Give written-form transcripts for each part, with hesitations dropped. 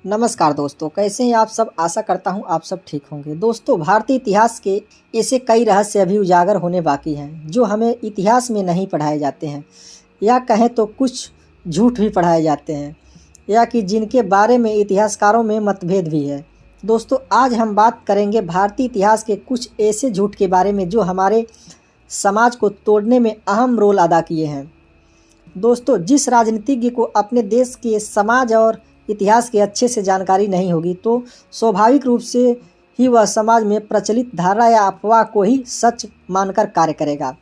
नमस्कार दोस्तों, कैसे हैं आप सब। आशा करता हूं आप सब ठीक होंगे। दोस्तों, भारतीय इतिहास के ऐसे कई रहस्य अभी उजागर होने बाकी हैं जो हमें इतिहास में नहीं पढ़ाए जाते हैं, या कहें तो कुछ झूठ भी पढ़ाए जाते हैं, या कि जिनके बारे में इतिहासकारों में मतभेद भी है। दोस्तों, आज हम बात करेंगे भारतीय इतिहास के कुछ ऐसे झूठ के बारे में जो हमारे समाज को तोड़ने में अहम रोल अदा किए हैं। दोस्तों, जिस राजनीतिज्ञ को अपने देश के समाज और इतिहास की अच्छे से जानकारी नहीं होगी तो स्वाभाविक रूप से ही वह समाज में प्रचलित धारणा या अफवाह को ही सच मानकर कार्य करेगा,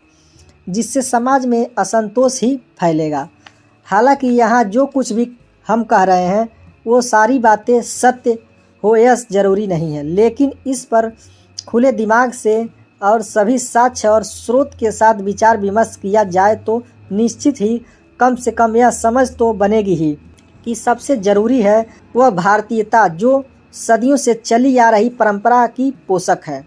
जिससे समाज में असंतोष ही फैलेगा। हालांकि यहाँ जो कुछ भी हम कह रहे हैं वो सारी बातें सत्य हो यह ज़रूरी नहीं है, लेकिन इस पर खुले दिमाग से और सभी साक्ष्य और स्रोत के साथ विचार विमर्श किया जाए तो निश्चित ही कम से कम यह समझ तो बनेगी ही कि सबसे ज़रूरी है वह भारतीयता जो सदियों से चली आ रही परंपरा की पोषक है।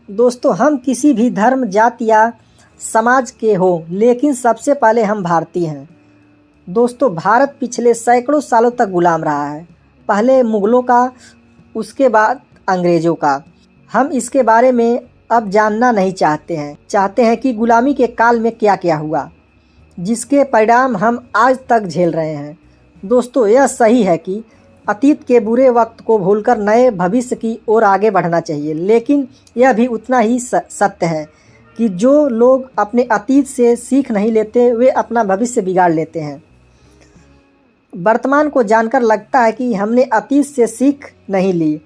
दोस्तों, हम किसी भी धर्म, जाति या समाज के हो, लेकिन सबसे पहले हम भारतीय हैं। दोस्तों, भारत पिछले सैकड़ों सालों तक गुलाम रहा है, पहले मुग़लों का, उसके बाद अंग्रेज़ों का। हम इसके बारे में अब जानना नहीं चाहते हैं कि गुलामी के काल में क्या क्या हुआ, जिसके परिणाम हम आज तक झेल रहे हैं। दोस्तों, यह सही है कि अतीत के बुरे वक्त को भूलकर नए भविष्य की ओर आगे बढ़ना चाहिए, लेकिन यह भी उतना ही सत्य है कि जो लोग अपने अतीत से सीख नहीं लेते वे अपना भविष्य बिगाड़ लेते हैं। वर्तमान को जानकर लगता है कि हमने अतीत से सीख नहीं ली।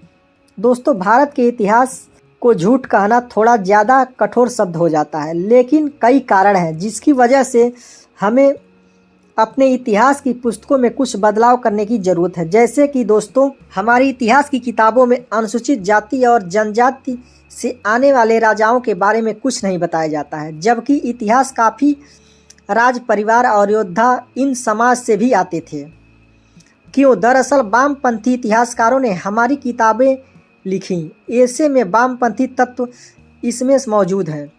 दोस्तों, भारत के इतिहास को झूठ कहना थोड़ा ज़्यादा कठोर शब्द हो जाता है, लेकिन कई कारण हैं जिसकी वजह से हमें अपने इतिहास की पुस्तकों में कुछ बदलाव करने की ज़रूरत है। जैसे कि दोस्तों, हमारी इतिहास की किताबों में अनुसूचित जाति और जनजाति से आने वाले राजाओं के बारे में कुछ नहीं बताया जाता है, जबकि इतिहास काफ़ी राज परिवार और योद्धा इन समाज से भी आते थे। क्यों? दरअसल वामपंथी इतिहासकारों ने हमारी किताबें लिखी, ऐसे में वामपंथी तत्व इसमें मौजूद हैं।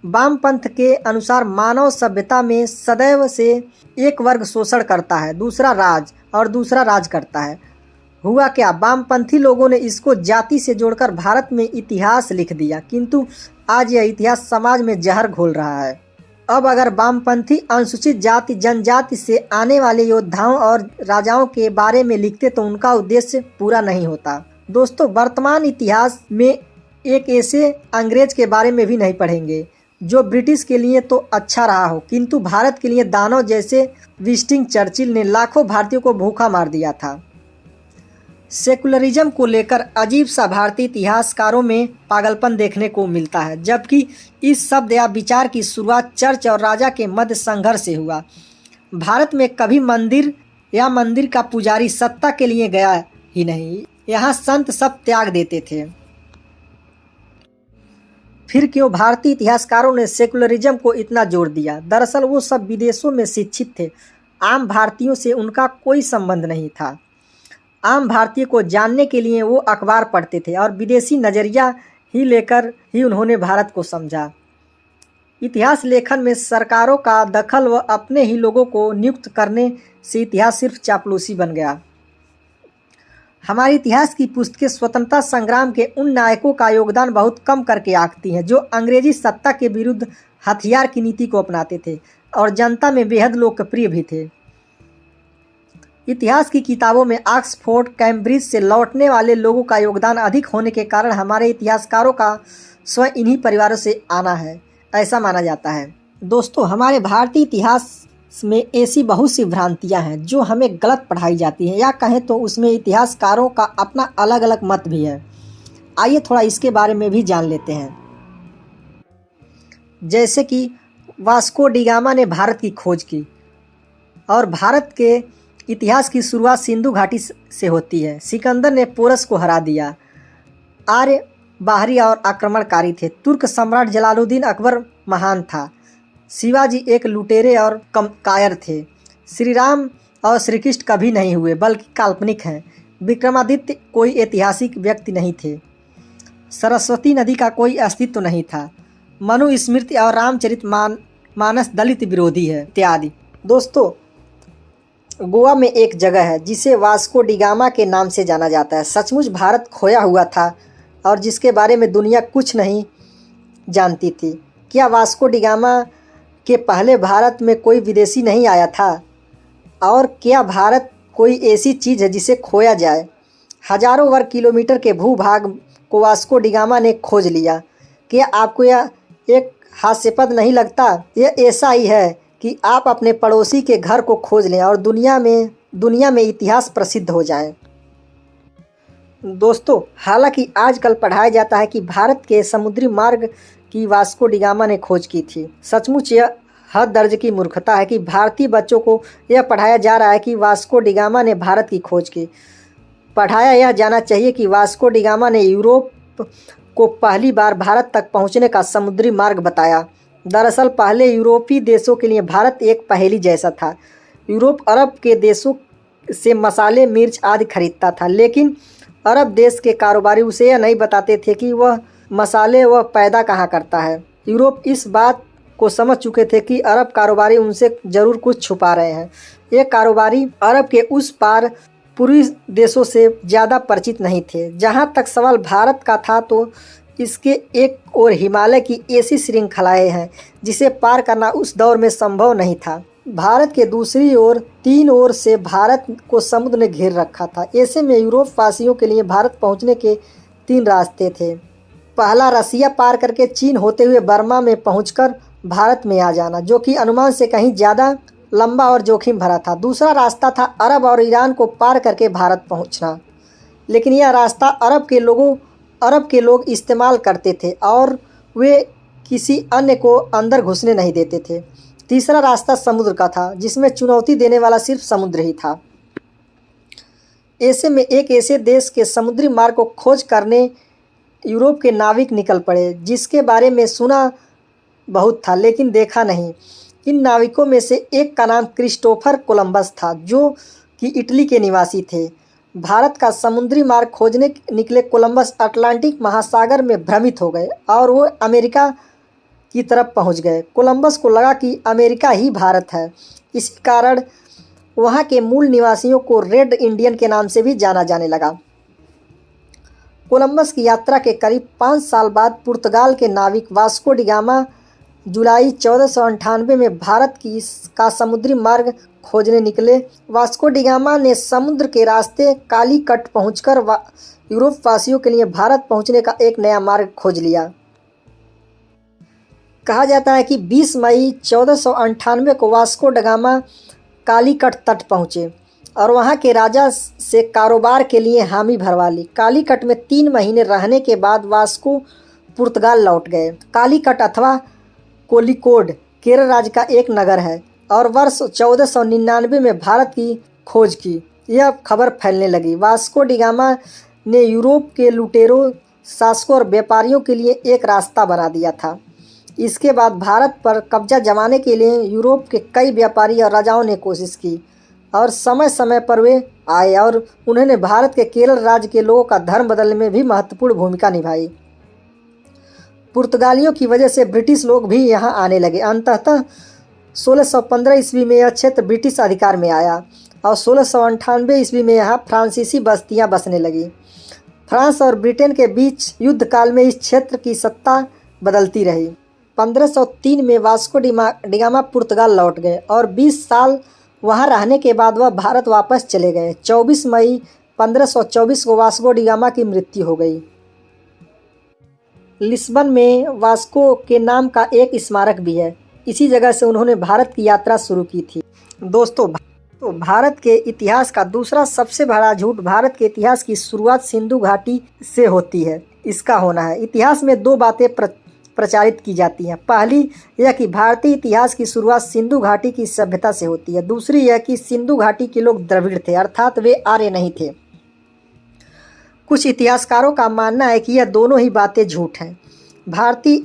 वामपंथ के अनुसार मानव सभ्यता में सदैव से एक वर्ग शोषण करता है, दूसरा राज करता है। हुआ क्या? वामपंथी लोगों ने इसको जाति से जोड़कर भारत में इतिहास लिख दिया, किंतु आज यह इतिहास समाज में जहर घोल रहा है। अब अगर वामपंथी अनुसूचित जाति जनजाति से आने वाले योद्धाओं और राजाओं के बारे में लिखते तो उनका उद्देश्य पूरा नहीं होता। दोस्तों, वर्तमान इतिहास में एक ऐसे अंग्रेज के बारे में भी नहीं पढ़ेंगे जो ब्रिटिश के लिए तो अच्छा रहा हो, किंतु भारत के लिए दानव जैसे विंस्टन चर्चिल ने लाखों भारतीयों को भूखा मार दिया था। सेकुलरिज्म को लेकर अजीब सा भारतीय इतिहासकारों में पागलपन देखने को मिलता है, जबकि इस शब्द या विचार की शुरुआत चर्च और राजा के मध्य संघर्ष से हुआ। भारत में कभी मंदिर का पुजारी सत्ता के लिए गया ही नहीं, यहाँ संत सब त्याग देते थे। फिर क्यों भारतीय इतिहासकारों ने सेकुलरिज्म को इतना जोर दिया? दरअसल वो सब विदेशों में शिक्षित थे, आम भारतीयों से उनका कोई संबंध नहीं था। आम भारतीय को जानने के लिए वो अखबार पढ़ते थे और विदेशी नज़रिया ही लेकर ही उन्होंने भारत को समझा। इतिहास लेखन में सरकारों का दखल व अपने ही लोगों को नियुक्त करने से इतिहास सिर्फ चापलूसी बन गया। हमारे इतिहास की पुस्तकें स्वतंत्रता संग्राम के उन नायकों का योगदान बहुत कम करके आंकती हैं जो अंग्रेजी सत्ता के विरुद्ध हथियार की नीति को अपनाते थे और जनता में बेहद लोकप्रिय भी थे। इतिहास की किताबों में ऑक्सफोर्ड, कैम्ब्रिज से लौटने वाले लोगों का योगदान अधिक होने के कारण हमारे इतिहासकारों का स्वयं इन्हीं परिवारों से आना है, ऐसा माना जाता है। दोस्तों, हमारे भारतीय इतिहास में ऐसी बहुत सी भ्रांतियां हैं जो हमें गलत पढ़ाई जाती हैं, या कहें तो उसमें इतिहासकारों का अपना अलग अलग मत भी है। आइए थोड़ा इसके बारे में भी जान लेते हैं। जैसे कि वास्को डी गामा ने भारत की खोज की और भारत के इतिहास की शुरुआत सिंधु घाटी से होती है। सिकंदर ने पोरस को हरा दिया। आर्य बाहरी और आक्रमणकारी थे। तुर्क सम्राट जलालुद्दीन अकबर महान था। शिवाजी एक लुटेरे और कायर थे। श्री राम और श्री कृष्ण कभी नहीं हुए बल्कि काल्पनिक हैं। विक्रमादित्य कोई ऐतिहासिक व्यक्ति नहीं थे। सरस्वती नदी का कोई अस्तित्व नहीं था। मनुस्मृति और रामचरित मानस दलित विरोधी है, इत्यादि। दोस्तों, गोवा में एक जगह है जिसे वास्को डिगामा के नाम से जाना जाता है। सचमुच भारत खोया हुआ था और जिसके बारे में दुनिया कुछ नहीं जानती थी। क्या वास्को डिगामा के पहले भारत में कोई विदेशी नहीं आया था? और क्या भारत कोई ऐसी चीज़ है जिसे खोया जाए? हजारों वर्ग किलोमीटर के भूभाग को वास्को डिगामा ने खोज लिया। क्या आपको यह एक हास्यास्पद नहीं लगता? यह ऐसा ही है कि आप अपने पड़ोसी के घर को खोज लें और दुनिया में इतिहास प्रसिद्ध हो जाए। दोस्तों, हालांकि आजकल पढ़ाया जाता है कि भारत के समुद्री मार्ग की वास्को डिगामा ने खोज की थी। सचमुच यह हद दर्ज की मूर्खता है कि भारतीय बच्चों को यह पढ़ाया जा रहा है कि वास्को डिगामा ने भारत की खोज की। पढ़ाया यह जाना चाहिए कि वास्को डिगामा ने यूरोप को पहली बार भारत तक पहुंचने का समुद्री मार्ग बताया। दरअसल पहले यूरोपीय देशों के लिए भारत एक पहेली जैसा था। यूरोप अरब के देशों से मसाले, मिर्च आदि खरीदता था, लेकिन अरब देश के कारोबारी उसे यह नहीं बताते थे कि वह मसाले वह पैदा कहाँ करता है। यूरोप इस बात को समझ चुके थे कि अरब कारोबारी उनसे ज़रूर कुछ छुपा रहे हैं। ये कारोबारी अरब के उस पार पूर्वी देशों से ज़्यादा परिचित नहीं थे। जहाँ तक सवाल भारत का था तो इसके एक ओर हिमालय की ऐसी श्रृंखलाएँ हैं जिसे पार करना उस दौर में संभव नहीं था। भारत के दूसरी ओर 3 ओर से भारत को समुद्र ने घेर रखा था। ऐसे में यूरोप वासियों के लिए भारत पहुंचने के 3 रास्ते थे। पहला, रसिया पार करके चीन होते हुए बर्मा में पहुंचकर भारत में आ जाना, जो कि अनुमान से कहीं ज़्यादा लंबा और जोखिम भरा था। दूसरा रास्ता था अरब और ईरान को पार करके भारत पहुंचना, लेकिन यह रास्ता अरब के लोग इस्तेमाल करते थे और वे किसी अन्य को अंदर घुसने नहीं देते थे। तीसरा रास्ता समुद्र का था, जिसमें चुनौती देने वाला सिर्फ समुद्र ही था। ऐसे में एक ऐसे देश के समुद्री मार्ग को खोज करने यूरोप के नाविक निकल पड़े, जिसके बारे में सुना बहुत था लेकिन देखा नहीं। इन नाविकों में से एक का नाम क्रिस्टोफर कोलंबस था, जो कि इटली के निवासी थे। भारत का समुद्री मार्ग खोजने निकले कोलंबस अटलांटिक महासागर में भ्रमित हो गए और वो अमेरिका की तरफ पहुंच गए। कोलंबस को लगा कि अमेरिका ही भारत है। इसी कारण वहां के मूल निवासियों को रेड इंडियन के नाम से भी जाना जाने लगा। कोलंबस की यात्रा के करीब 5 साल बाद पुर्तगाल के नाविक वास्को डिगामा जुलाई 1498 में भारत का समुद्री मार्ग खोजने निकले। वास्को डिगामा ने समुद्र के रास्ते कालीकट पहुंचकर यूरोप वासियों के लिए भारत पहुंचने का एक नया मार्ग खोज लिया। कहा जाता है कि 20 मई 1498 को वास्को डिगामा कालीकट तट पहुँचे और वहाँ के राजा से कारोबार के लिए हामी भरवा ली। कालीकट में 3 महीने रहने के बाद वास्को पुर्तगाल लौट गए। कालीकट अथवा कोलिकोड केरल राज्य का एक नगर है और वर्ष 1499 में भारत की खोज की यह खबर फैलने लगी। वास्को डिगामा ने यूरोप के लुटेरों, शासकों और व्यापारियों के लिए एक रास्ता बना दिया था। इसके बाद भारत पर कब्जा जमाने के लिए यूरोप के कई व्यापारी और राजाओं ने कोशिश की और समय समय पर वे आए और उन्होंने भारत के केरल राज्य के लोगों का धर्म बदलने में भी महत्वपूर्ण भूमिका निभाई। पुर्तगालियों की वजह से ब्रिटिश लोग भी यहाँ आने लगे। अंततः 1615 ईस्वी में यह क्षेत्र ब्रिटिश अधिकार में आया और 1698 ईस्वी में यहाँ फ्रांसीसी बस्तियाँ बसने लगी। फ्रांस और ब्रिटेन के बीच युद्ध काल में इस क्षेत्र की सत्ता बदलती रही। 1503 में वास्को डिगामा पुर्तगाल लौट गए और 20 साल वहां रहने के बाद वह भारत वापस चले गए। 24 मई 1524 को वास्को डिगामा की मृत्यु हो गई। लिस्बन में वास्को के नाम का एक स्मारक भी है। इसी जगह से उन्होंने भारत की यात्रा शुरू की थी। दोस्तों, तो भारत के इतिहास का दूसरा सबसे बड़ा झूठ भारत के इतिहास की शुरुआत सिंधु घाटी से होती है, इसका होना है। इतिहास में 2 बातें प्रचारित की जाती हैं। पहली यह कि भारतीय इतिहास की शुरुआत सिंधु घाटी की सभ्यता से होती है। दूसरी यह कि सिंधु घाटी के लोग द्रविड़ थे, अर्थात वे आर्य नहीं थे। कुछ इतिहासकारों का मानना है कि यह दोनों ही बातें झूठ हैं। भारतीय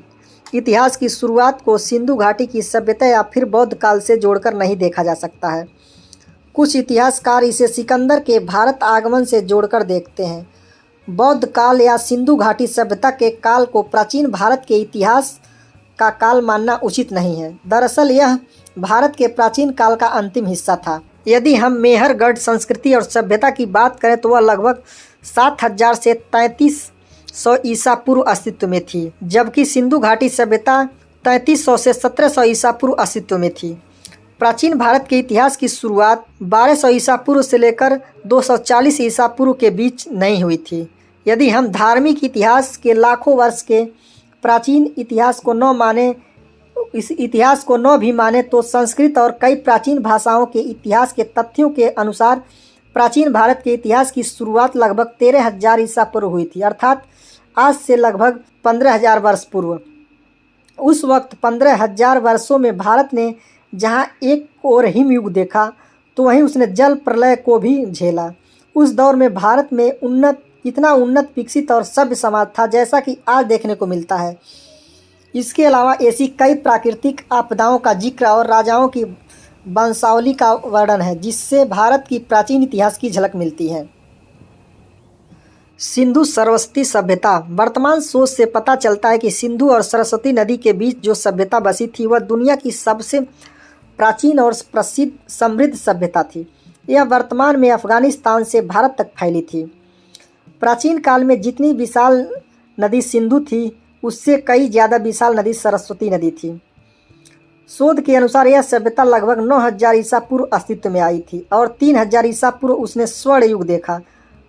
इतिहास की शुरुआत को सिंधु घाटी की सभ्यता या फिर बौद्ध काल से जोड़कर नहीं देखा जा सकता है। कुछ इतिहासकार इसे सिकंदर के भारत आगमन से जोड़कर देखते हैं। बौद्ध काल या सिंधु घाटी सभ्यता के काल को प्राचीन भारत के इतिहास का काल मानना उचित नहीं है। दरअसल यह भारत के प्राचीन काल का अंतिम हिस्सा था। यदि हम मेहरगढ़ संस्कृति और सभ्यता की बात करें तो वह लगभग 7000 से 3300 ईसा पूर्व अस्तित्व में थी, जबकि सिंधु घाटी सभ्यता 3300 से 1700 ईसा पूर्व अस्तित्व में थी। प्राचीन भारत के इतिहास की शुरुआत 1200 ईसा पूर्व से लेकर 240 ईसा पूर्व के बीच नहीं हुई थी। यदि हम धार्मिक इतिहास के लाखों वर्ष के प्राचीन इतिहास को न भी माने तो संस्कृत और कई प्राचीन भाषाओं के इतिहास के तथ्यों के अनुसार प्राचीन भारत के इतिहास की शुरुआत लगभग 13,000 ईसा पूर्व हुई थी, अर्थात आज से लगभग 15,000 वर्ष पूर्व। उस वक्त 15,000 वर्षों में भारत ने जहां एक ओर हिमयुग देखा तो वहीं उसने जल प्रलय को भी झेला। उस दौर में भारत में इतना उन्नत, विकसित और सभ्य समाज था जैसा कि आज देखने को मिलता है। इसके अलावा ऐसी कई प्राकृतिक आपदाओं का जिक्र और राजाओं की वंशावली का वर्णन है जिससे भारत की प्राचीन इतिहास की झलक मिलती है। सिंधु सरस्वती सभ्यता। वर्तमान सोच से पता चलता है कि सिंधु और सरस्वती नदी के बीच जो सभ्यता बसी थी वह दुनिया की सबसे प्राचीन और प्रसिद्ध समृद्ध सभ्यता थी। यह वर्तमान में अफगानिस्तान से भारत तक फैली थी। प्राचीन काल में जितनी विशाल नदी सिंधु थी उससे कई ज़्यादा विशाल नदी सरस्वती नदी थी। शोध के अनुसार यह सभ्यता लगभग 9000 ईसा पूर्व अस्तित्व में आई थी और 3000 ईसा पूर्व उसने स्वर्ण युग देखा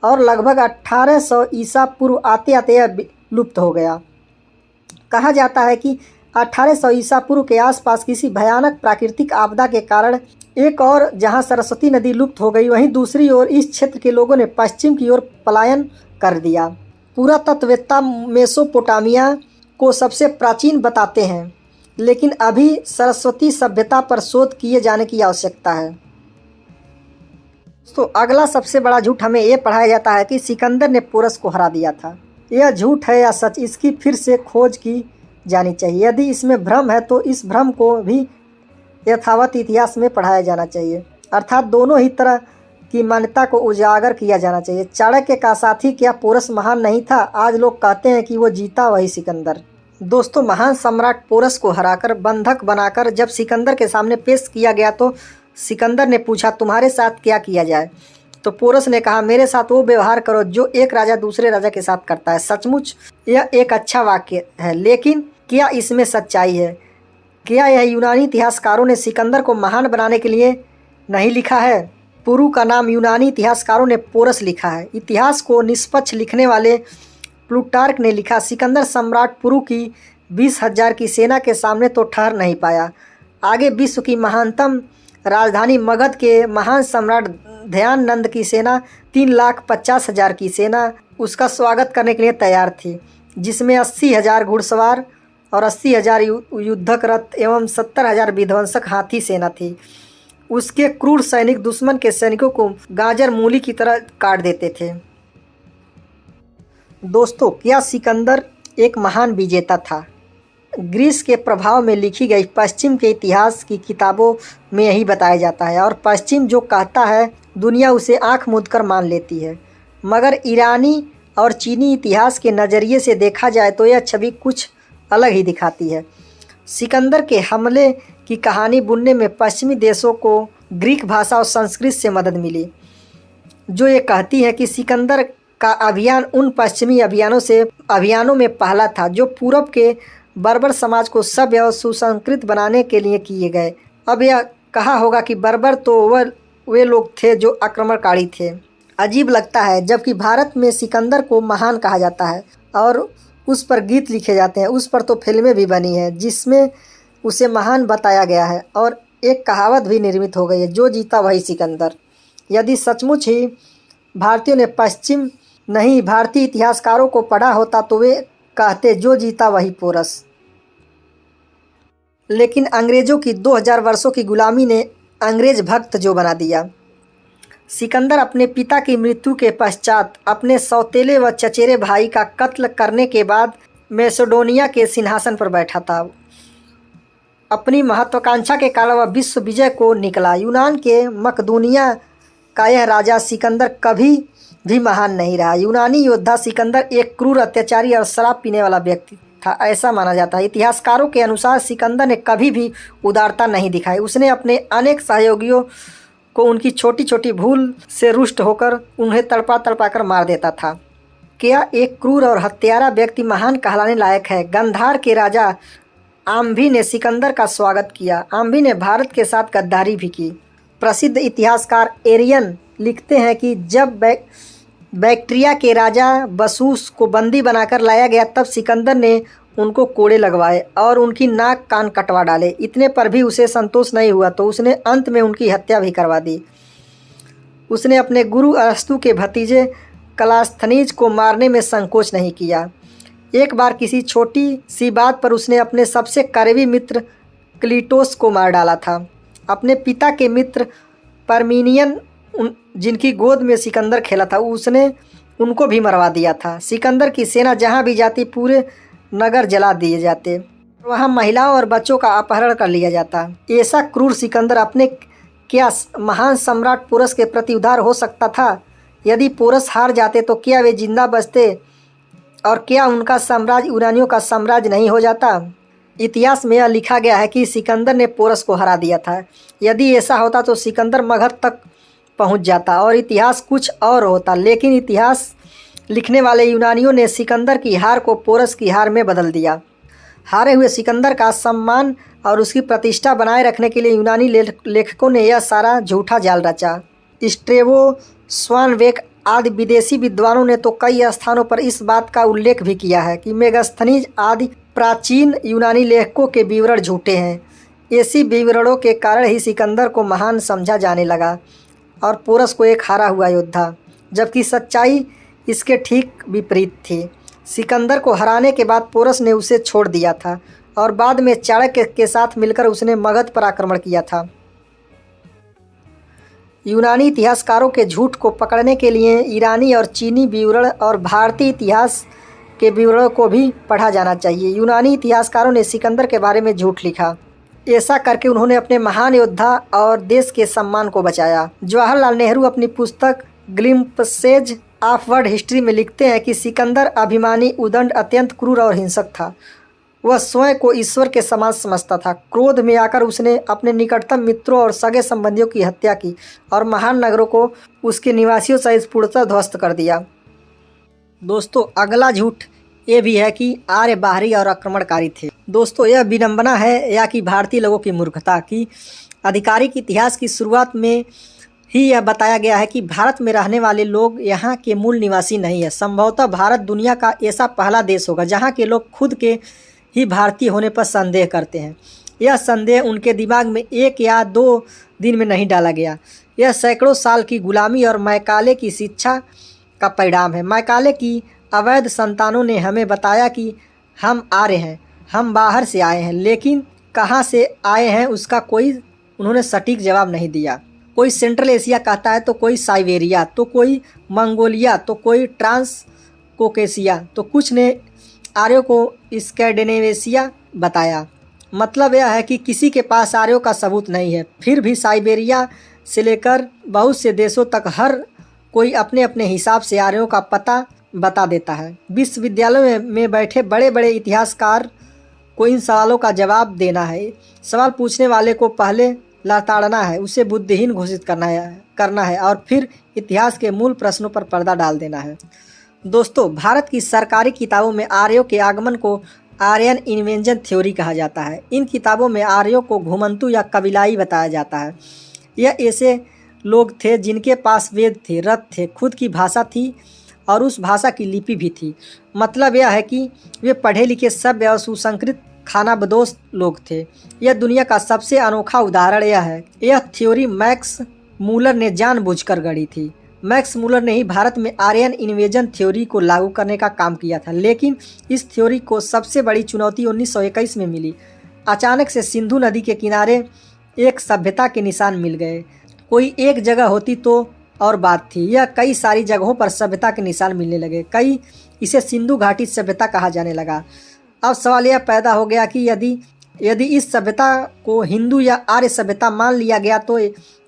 और लगभग 1800 ईसा पूर्व आते आते यह लुप्त हो गया। कहा जाता है कि 1800 ईसा पूर्व के आसपास किसी भयानक प्राकृतिक आपदा के कारण एक और जहां सरस्वती नदी लुप्त हो गई, वहीं दूसरी ओर इस क्षेत्र के लोगों ने पश्चिम की ओर पलायन कर दिया। पुरातत्ववेत्ता मेसोपोटामिया को सबसे प्राचीन बताते हैं, लेकिन अभी सरस्वती सभ्यता पर शोध किए जाने की आवश्यकता है। तो अगला सबसे बड़ा झूठ हमें ये पढ़ाया जाता है कि सिकंदर ने पोरस को हरा दिया था। यह झूठ है या सच, इसकी फिर से खोज की जानी चाहिए। यदि इसमें भ्रम है तो इस भ्रम को भी यथावत इतिहास में पढ़ाया जाना चाहिए, अर्थात दोनों ही तरह की मान्यता को उजागर किया जाना चाहिए। चाणक्य का साथी क्या पोरस महान नहीं था? आज लोग कहते हैं कि वो जीता वही सिकंदर। दोस्तों, महान सम्राट पोरस को हराकर बंधक बनाकर जब सिकंदर के सामने पेश किया गया तो सिकंदर ने पूछा, तुम्हारे साथ क्या किया जाए? तो पोरस ने कहा, मेरे साथ वो व्यवहार करो जो एक राजा दूसरे राजा के साथ करता है। सचमुच यह एक अच्छा वाक्य है, लेकिन क्या इसमें सच्चाई है? क्या यह यूनानी इतिहासकारों ने सिकंदर को महान बनाने के लिए नहीं लिखा है? पुरु का नाम यूनानी इतिहासकारों ने पोरस लिखा है। इतिहास को निष्पक्ष लिखने वाले प्लूटार्क ने लिखा, सिकंदर सम्राट पुरु की 20,000 की सेना के सामने तो ठहर नहीं पाया। आगे विश्व की महानतम राजधानी मगध के महान सम्राट ध्याननंद की सेना 3,50,000 की सेना उसका स्वागत करने के लिए तैयार थी, जिसमें 80,000 घुड़सवार और 80,000 युद्धक रथ एवं 70,000 विध्वंसक हाथी सेना थी। उसके क्रूर सैनिक दुश्मन के सैनिकों को गाजर मूली की तरह काट देते थे। दोस्तों, क्या सिकंदर एक महान विजेता था? ग्रीस के प्रभाव में लिखी गई पश्चिम के इतिहास की किताबों में यही बताया जाता है और पश्चिम जो कहता है दुनिया उसे आंख मूंद कर मान लेती है। मगर ईरानी और चीनी इतिहास के नज़रिए से देखा जाए तो यह छवि कुछ अलग ही दिखाती है। सिकंदर के हमले की कहानी बुनने में पश्चिमी देशों को ग्रीक भाषा और संस्कृत से मदद मिली, जो ये कहती है कि सिकंदर का अभियान उन पश्चिमी अभियानों में पहला था जो पूरब के बर्बर समाज को सभ्य और सुसंस्कृत बनाने के लिए किए गए। अब यह कहा होगा कि बर्बर तो वे लोग थे जो आक्रमणकारी थे। अजीब लगता है, जबकि भारत में सिकंदर को महान कहा जाता है और उस पर गीत लिखे जाते हैं, उस पर तो फिल्में भी बनी हैं जिसमें उसे महान बताया गया है और एक कहावत भी निर्मित हो गई है, जो जीता वही सिकंदर। यदि सचमुच ही भारतीयों ने पश्चिम नहीं भारतीय इतिहासकारों को पढ़ा होता तो वे कहते जो जीता वही पोरस। लेकिन अंग्रेज़ों की 2000 वर्षों की गुलामी ने अंग्रेज भक्त जो बना दिया। सिकंदर अपने पिता की मृत्यु के पश्चात अपने सौतेले व चचेरे भाई का कत्ल करने के बाद मैसेडोनिया के सिंहासन पर बैठा था। अपनी महत्वाकांक्षा के कारण वह विश्व विजय को निकला। यूनान के मकदूनिया का यह राजा सिकंदर कभी भी महान नहीं रहा। यूनानी योद्धा सिकंदर एक क्रूर, अत्याचारी और शराब पीने वाला व्यक्ति था, ऐसा माना जाता है। इतिहासकारों के अनुसार सिकंदर ने कभी भी उदारता नहीं दिखाई। उसने अपने अनेक सहयोगियों को उनकी छोटी छोटी भूल से रुष्ट होकर उन्हें तड़पा तड़पा कर मार देता था। क्या एक क्रूर और हत्यारा व्यक्ति महान कहलाने लायक है। गंधार के राजा आम्भी ने सिकंदर का स्वागत किया। आम्भी ने भारत के साथ गद्दारी भी की। प्रसिद्ध इतिहासकार एरियन लिखते हैं कि जब बैक्ट्रिया के राजा बसूस को बंदी बनाकर लाया गया तब सिकंदर ने उनको कोड़े लगवाए और उनकी नाक कान कटवा डाले। इतने पर भी उसे संतोष नहीं हुआ तो उसने अंत में उनकी हत्या भी करवा दी। उसने अपने गुरु अरस्तु के भतीजे कलास्थनीज को मारने में संकोच नहीं किया। एक बार किसी छोटी सी बात पर उसने अपने सबसे करीबी मित्र क्लीटोस को मार डाला था। अपने पिता के मित्र परमीनियन जिनकी गोद में सिकंदर खेला था उसने उनको भी मरवा दिया था। सिकंदर की सेना जहाँ भी जाती पूरे नगर जला दिए जाते, वहाँ महिलाओं और बच्चों का अपहरण कर लिया जाता। ऐसा क्रूर सिकंदर अपने क्या महान सम्राट पोरस के प्रति उदार हो सकता था। यदि पोरस हार जाते तो क्या वे जिंदा बचते और क्या उनका साम्राज्य यूनानियों का साम्राज्य नहीं हो जाता। इतिहास में यह लिखा गया है कि सिकंदर ने पोरस को हरा दिया था। यदि ऐसा होता तो सिकंदर मगध तक पहुंच जाता और इतिहास कुछ और होता, लेकिन इतिहास लिखने वाले यूनानियों ने सिकंदर की हार को पोरस की हार में बदल दिया। हारे हुए सिकंदर का सम्मान और उसकी प्रतिष्ठा बनाए रखने के लिए यूनानी लेखकों ने यह सारा झूठा जाल रचा। स्ट्रेबो, स्वानवेक आदि विदेशी विद्वानों ने तो कई स्थानों पर इस बात का उल्लेख भी किया है कि मेगास्थनीज आदि प्राचीन यूनानी लेखकों के विवरण झूठे हैं। ऐसी विवरणों के कारण ही सिकंदर को महान समझा जाने लगा और पोरस को एक हारा हुआ योद्धा, जबकि सच्चाई इसके ठीक विपरीत थी। सिकंदर को हराने के बाद पोरस ने उसे छोड़ दिया था और बाद में चाणक्य के साथ मिलकर उसने मगध पर आक्रमण किया था। यूनानी इतिहासकारों के झूठ को पकड़ने के लिए ईरानी और चीनी विवरण और भारतीय इतिहास के विवरणों को भी पढ़ा जाना चाहिए। यूनानी इतिहासकारों ने सिकंदर के बारे में झूठ लिखा। ऐसा करके उन्होंने अपने महान योद्धा और देश के सम्मान को बचाया। जवाहरलाल नेहरू अपनी पुस्तक ग्लिम्पसेज ऑफ वर्ल्ड हिस्ट्री में लिखते हैं कि सिकंदर अभिमानी, उदंड, अत्यंत क्रूर और हिंसक था। वह स्वयं को ईश्वर के समान समझता था। क्रोध में आकर उसने अपने निकटतम मित्रों और सगे संबंधियों की हत्या की और महान नगरों को उसके निवासियों सहित पूर्णतः ध्वस्त कर दिया। दोस्तों, अगला झूठ ये भी है कि आर्य बाहरी और आक्रमणकारी थे। दोस्तों, यह विडंबना है या कि भारतीय लोगों की मूर्खता कि आधिकारिक इतिहास की शुरुआत में ही यह बताया गया है कि भारत में रहने वाले लोग यहाँ के मूल निवासी नहीं है। संभवतः भारत दुनिया का ऐसा पहला देश होगा जहाँ के लोग खुद के ही भारतीय होने पर संदेह करते हैं। यह संदेह उनके दिमाग में 1 या 2 दिन में नहीं डाला गया। यह सैकड़ों साल की गुलामी और मैकाले की शिक्षा का परिणाम है। मैकाले की अवैध संतानों ने हमें बताया कि हम आर्य हैं, हम बाहर से आए हैं, लेकिन कहाँ से आए हैं उसका कोई उन्होंने सटीक जवाब नहीं दिया। कोई सेंट्रल एशिया कहता है तो कोई साइबेरिया, तो कोई मंगोलिया, तो कोई ट्रांस कोकेशिया, तो कुछ ने आर्यों को स्कैंडिनेविया बताया। मतलब यह है कि किसी के पास आर्यों का सबूत नहीं है। फिर भी साइबेरिया से लेकर बहुत से देशों तक हर कोई अपने अपने हिसाब से आर्यों का पता बता देता है। विश्वविद्यालय में बैठे बड़े बड़े इतिहासकार को इन सवालों का जवाब देना है। सवाल पूछने वाले को पहले लताड़ना है, उसे बुद्धिहीन घोषित करना है और फिर इतिहास के मूल प्रश्नों पर पर्दा डाल देना है। दोस्तों, भारत की सरकारी किताबों में आर्यों के आगमन को आर्यन इन्वेंजन थ्योरी कहा जाता है। इन किताबों में आर्यों को घुमंतु या कबीलाई बताया जाता है। यह ऐसे लोग थे जिनके पास वेद थे, रथ थे, खुद की भाषा थी और उस भाषा की लिपि भी थी। मतलब यह है कि वे पढ़े लिखे, सभ्य और सुसंस्कृत खानाबदोश लोग थे। यह दुनिया का सबसे अनोखा उदाहरण यह है। यह थ्योरी मैक्स मूलर ने जानबूझकर गढ़ी थी। मैक्स मूलर ने ही भारत में आर्यन इन्वेजन थ्योरी को लागू करने का काम किया था, लेकिन इस थ्योरी को सबसे बड़ी चुनौती 1921 में मिली। अचानक से सिंधु नदी के किनारे एक सभ्यता के निशान मिल गए। कोई एक जगह होती तो और बात थी, यह कई सारी जगहों पर सभ्यता के निशान मिलने लगे। इसे सिंधु घाटी सभ्यता कहा जाने लगा। अब सवाल यह पैदा हो गया कि यदि इस सभ्यता को हिंदू या आर्य सभ्यता मान लिया गया तो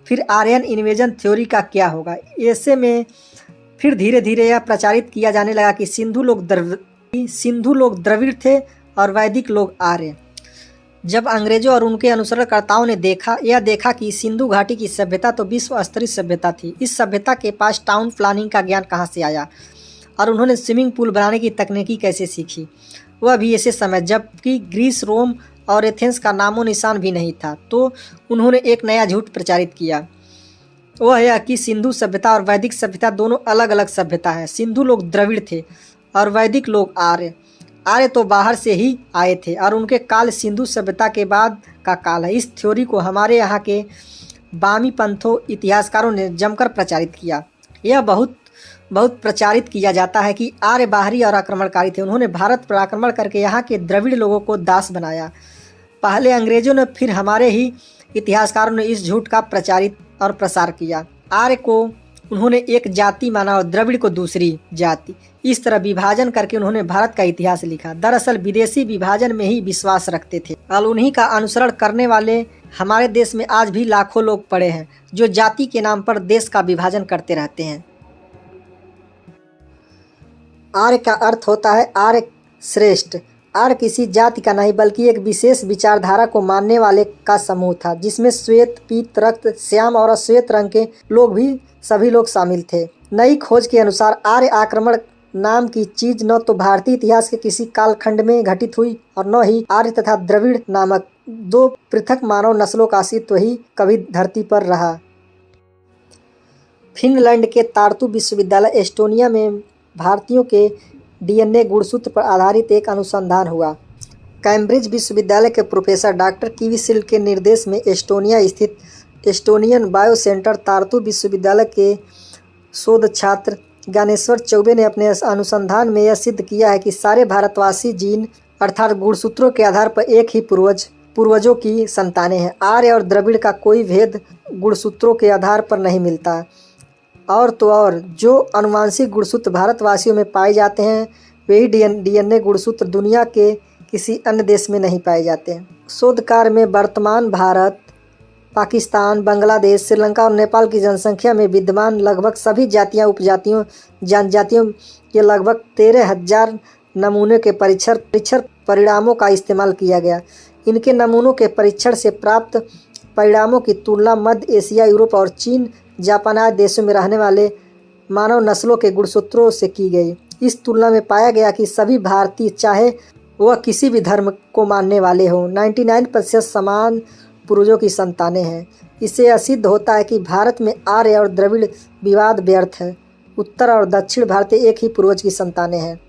फिर आर्यन इन्वेजन थ्योरी का क्या होगा। ऐसे में फिर धीरे धीरे यह प्रचारित किया जाने लगा कि सिंधु लोग द्रविड़ थे और वैदिक लोग आर्य। जब अंग्रेजों और उनके अनुसरणकर्ताओं ने देखा कि सिंधु घाटी की सभ्यता तो विश्व स्तरीय सभ्यता थी, इस सभ्यता के पास टाउन प्लानिंग का ज्ञान कहाँ से आया और उन्होंने स्विमिंग पूल बनाने की तकनीकी कैसे सीखी, वह भी ऐसे समय जबकि ग्रीस, रोम और एथेंस का नामो निशान भी नहीं था, तो उन्होंने एक नया झूठ प्रचारित किया। वह यह कि सिंधु सभ्यता और वैदिक सभ्यता दोनों अलग अलग सभ्यता है। सिंधु लोग द्रविड़ थे और वैदिक लोग आर्य। आर्य तो बाहर से ही आए थे और उनके काल सिंधु सभ्यता के बाद का काल है। इस थ्योरी को हमारे यहाँ के बामी पंथों इतिहासकारों ने जमकर प्रचारित किया। यह बहुत प्रचारित किया जाता है कि आर्य बाहरी और आक्रमणकारी थे। उन्होंने भारत पर आक्रमण करके यहाँ के द्रविड़ लोगों को दास बनाया। पहले अंग्रेजों ने, फिर हमारे ही इतिहासकारों ने इस झूठ का प्रचारित और प्रसार किया। आर्य को उन्होंने एक जाति माना और द्रविड़ को दूसरी जाति। इस तरह विभाजन करके उन्होंने भारत का इतिहास लिखा। दरअसल विदेशी विभाजन में ही विश्वास रखते थे और उन्हीं का अनुसरण करने वाले हमारे देश में आज भी लाखों लोग पड़े हैं जो जाति के नाम पर देश का विभाजन करते रहते हैं। आर्य का अर्थ होता है आर्य श्रेष्ठ। आर्य किसी जाति का नहीं बल्कि एक विशेष विचारधारा को मानने वाले का समूह था, जिसमें श्वेत, पीत, रक्त, श्याम और अश्वेत रंग के लोग भी सभी लोग शामिल थे। नई खोज के अनुसार आर्य आक्रमण नाम की चीज न तो भारतीय इतिहास के किसी कालखंड में घटित हुई और न ही आर्य तथा द्रविड़ नामक दो पृथक मानव नस्लों का अस्तित्व ही कभी धरती पर रहा। फिनलैंड के तार्तु विश्वविद्यालय एस्टोनिया में भारतीयों के डीएनए गुणसूत्र पर आधारित एक अनुसंधान हुआ। कैम्ब्रिज विश्वविद्यालय के प्रोफेसर डॉक्टर किवीसिल्ड के निर्देश में एस्टोनिया स्थित एस्टोनियन बायो सेंटर तार्तु विश्वविद्यालय के शोध छात्र ज्ञानेश्वर चौबे ने अपने अनुसंधान में यह सिद्ध किया है कि सारे भारतवासी जीन अर्थात गुणसूत्रों के आधार पर एक ही पूर्वजों की संतानें हैं। आर्य और द्रविड़ का कोई भेद गुणसूत्रों के आधार पर नहीं मिलता। और तो और जो आनुवंशिक गुणसूत्र भारतवासियों में पाए जाते हैं वही डीएनए गुणसूत्र दुनिया के किसी अन्य देश में नहीं पाए जाते हैं। शोध कार्य में वर्तमान भारत, पाकिस्तान, बांग्लादेश, श्रीलंका और नेपाल की जनसंख्या में विद्यमान लगभग सभी जातियां, उपजातियों, जनजातियों के लगभग 13,000 नमूने के परीक्षण परिणामों का इस्तेमाल किया गया। इनके नमूनों के परीक्षण से प्राप्त परिणामों की तुलना मध्य एशिया, यूरोप और चीन, जापान आदि देशों में रहने वाले मानव नस्लों के गुणसूत्रों से की गई। इस तुलना में पाया गया कि सभी भारतीय, चाहे वह किसी भी धर्म को मानने वाले हों, 99% समान पूर्वजों की संतानें हैं। इससे यह सिद्ध होता है कि भारत में आर्य और द्रविड़ विवाद व्यर्थ है। उत्तर और दक्षिण भारतीय एक ही पूर्वज की संतानें हैं।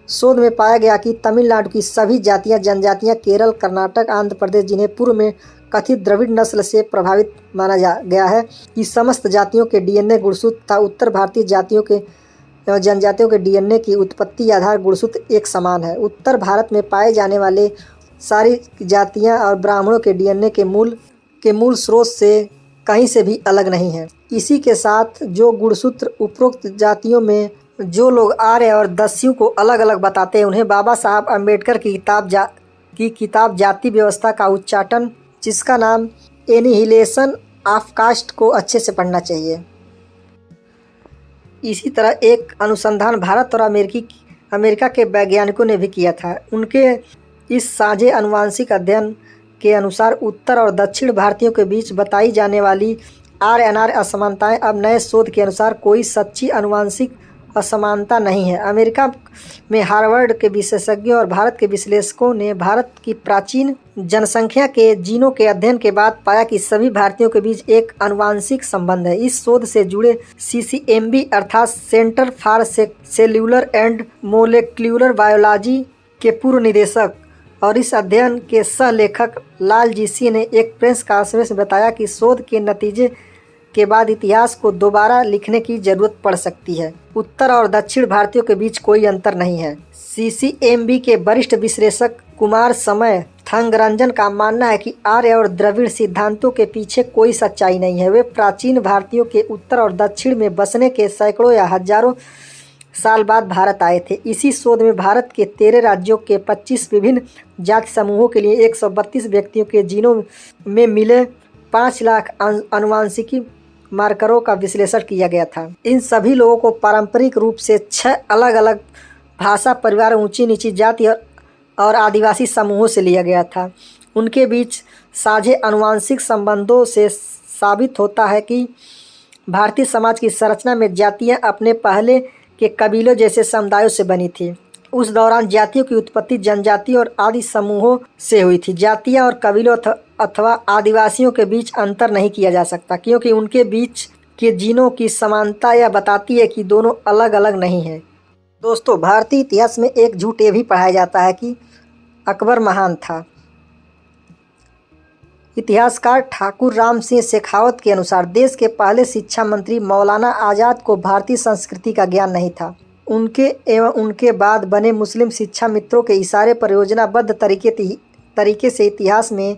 शोध में पाया गया कि तमिलनाडु की सभी जातियां, जनजातियां, केरल, कर्नाटक, आंध्र प्रदेश, जिन्हें पूर्व में कथित द्रविड़ नस्ल से प्रभावित माना गया है, कि समस्त जातियों के डीएनए गुणसूत्र तथा उत्तर भारतीय जातियों के जनजातियों के डीएनए की उत्पत्ति आधार गुणसूत्र एक समान है। उत्तर भारत में पाए जाने वाले सारी जातियां और ब्राह्मणों के डीएनए के मूल स्रोत से कहीं से भी अलग नहीं है। इसी के साथ जो गुणसूत्र उपरोक्त जातियों में जो लोग आर्य और दस्यु को अलग अलग बताते हैं, उन्हें बाबा साहब अम्बेडकर की किताब जाति व्यवस्था का उच्चाटन, जिसका नाम एनिहिलेशन ऑफ कास्ट, को अच्छे से पढ़ना चाहिए। इसी तरह एक अनुसंधान भारत और अमेरिका के वैज्ञानिकों ने भी किया था। उनके इस साझे आनुवंशिक अध्ययन के अनुसार उत्तर और दक्षिण भारतीयों के बीच बताई जाने वाली आर्य अनार्य असमानताएं अब नए शोध के अनुसार कोई सच्ची आनुवंशिक असमानता नहीं है। अमेरिका में हार्वर्ड के विशेषज्ञों और भारत के विश्लेषकों ने भारत की प्राचीन जनसंख्या के जीनों के अध्ययन के बाद पाया कि सभी भारतीयों के बीच एक आनुवंशिक संबंध है। इस शोध से जुड़े CCMB अर्थात centre for cellular and molecular biology के पूर्व निदेशक और इस अध्ययन के सह लेखक लाल जी ने एक प्रेस कॉन्फ्रेंस में बताया कि शोध के नतीजे के बाद इतिहास को दोबारा लिखने की जरूरत पड़ सकती है। उत्तर और दक्षिण भारतीयों के बीच कोई अंतर नहीं है। CCMB के वरिष्ठ विश्लेषक कुमार समय थंगरंजन का मानना है कि आर्य और द्रविड़ सिद्धांतों के पीछे कोई सच्चाई नहीं है। वे प्राचीन भारतीयों के उत्तर और दक्षिण में बसने के सैकड़ों या हजारों साल बाद भारत आए थे। इसी शोध में भारत के 13 राज्यों के 25 विभिन्न जाति समूहों के लिए 132 व्यक्तियों के जीनों में मिले 5 लाख आनुवंशिकी मार्करों का विश्लेषण किया गया था। इन सभी लोगों को पारंपरिक रूप से 6 अलग अलग भाषा, परिवार, ऊंची नीची जाति और आदिवासी समूहों से लिया गया था। उनके बीच साझे आनुवंशिक संबंधों से साबित होता है कि भारतीय समाज की संरचना में जातियां अपने पहले के कबीलों जैसे समुदायों से बनी थी। उस दौरान जातियों की उत्पत्ति जनजाति और आदि समूहों से हुई थी। जातियां और कबीलों अथवा आदिवासियों के बीच अंतर नहीं किया जा सकता, क्योंकि उनके बीच के जीनों की समानता यह बताती है कि दोनों अलग अलग नहीं है। दोस्तों, भारतीय इतिहास में एक झूठ ये भी पढ़ाया जाता है कि अकबर महान था। इतिहासकार ठाकुर राम सिंह शेखावत के अनुसार देश के पहले शिक्षा मंत्री मौलाना आज़ाद को भारतीय संस्कृति का ज्ञान नहीं था। उनके एवं उनके बाद बने मुस्लिम शिक्षा मित्रों के इशारे पर योजनाबद्ध तरीके से इतिहास में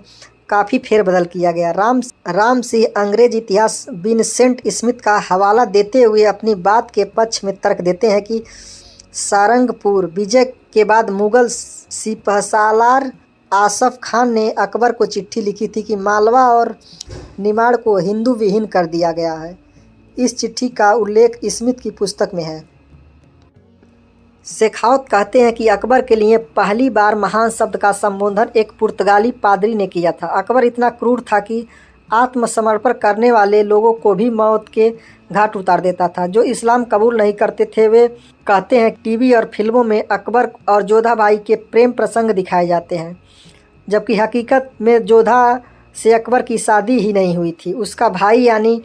काफ़ी फेरबदल किया गया। राम सिंह अंग्रेज इतिहास विंसेंट स्मिथ का हवाला देते हुए अपनी बात के पक्ष में तर्क देते हैं कि सारंगपुर विजय के बाद मुगल सिपहसालार आसफ खान ने अकबर को चिट्ठी लिखी थी कि मालवा और निमाड़ को हिंदू विहीन कर दिया गया है। इस चिट्ठी का उल्लेख स्मिथ की पुस्तक में है। शेखावत कहते हैं कि अकबर के लिए पहली बार महान शब्द का संबोधन एक पुर्तगाली पादरी ने किया था। अकबर इतना क्रूर था कि आत्मसमर्पण करने वाले लोगों को भी मौत के घाट उतार देता था। जो इस्लाम कबूल नहीं करते थे वे कहते हैं टीवी और फिल्मों में अकबर और जोधा भाई के प्रेम प्रसंग दिखाए जाते हैं, जबकि हकीकत में जोधा से अकबर की शादी ही नहीं हुई थी। उसका भाई यानी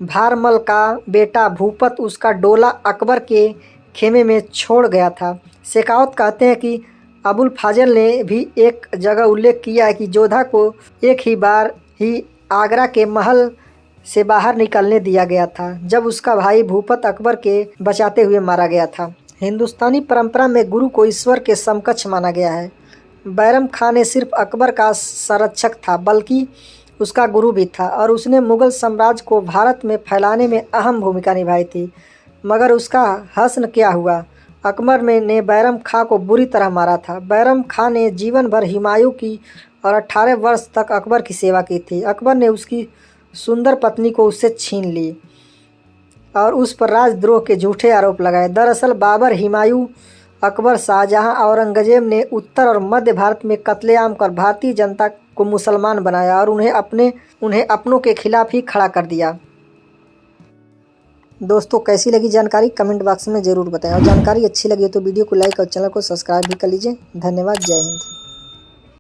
भारमल का बेटा भूपत उसका डोला अकबर के खेमे में छोड़ गया था। शेखावत कहते हैं कि अबुल फाजल ने भी एक जगह उल्लेख किया है कि जोधा को एक ही बार ही आगरा के महल से बाहर निकलने दिया गया था, जब उसका भाई भूपत अकबर के बचाते हुए मारा गया था। हिंदुस्तानी परंपरा में गुरु को ईश्वर के समकक्ष माना गया है। बैरम खान ने सिर्फ अकबर का संरक्षक था, बल्कि उसका गुरु भी था और उसने मुग़ल साम्राज्य को भारत में फैलाने में अहम भूमिका निभाई थी। मगर उसका हश्र क्या हुआ? अकबर ने बैरम खां को बुरी तरह मारा था। बैरम खां ने जीवन भर हुमायूं की और 18 वर्ष तक अकबर की सेवा की थी। अकबर ने उसकी सुंदर पत्नी को उससे छीन ली और उस पर राजद्रोह के झूठे आरोप लगाए। दरअसल बाबर, हुमायूं, अकबर, शाहजहां, औरंगजेब ने उत्तर और मध्य भारत में कत्लेआम कर भारतीय जनता को मुसलमान बनाया और उन्हें अपनों के खिलाफ ही खड़ा कर दिया। दोस्तों, कैसी लगी जानकारी कमेंट बॉक्स में ज़रूर बताएं और जानकारी अच्छी लगी तो वीडियो को लाइक और चैनल को सब्सक्राइब भी कर लीजिए। धन्यवाद। जय हिंद।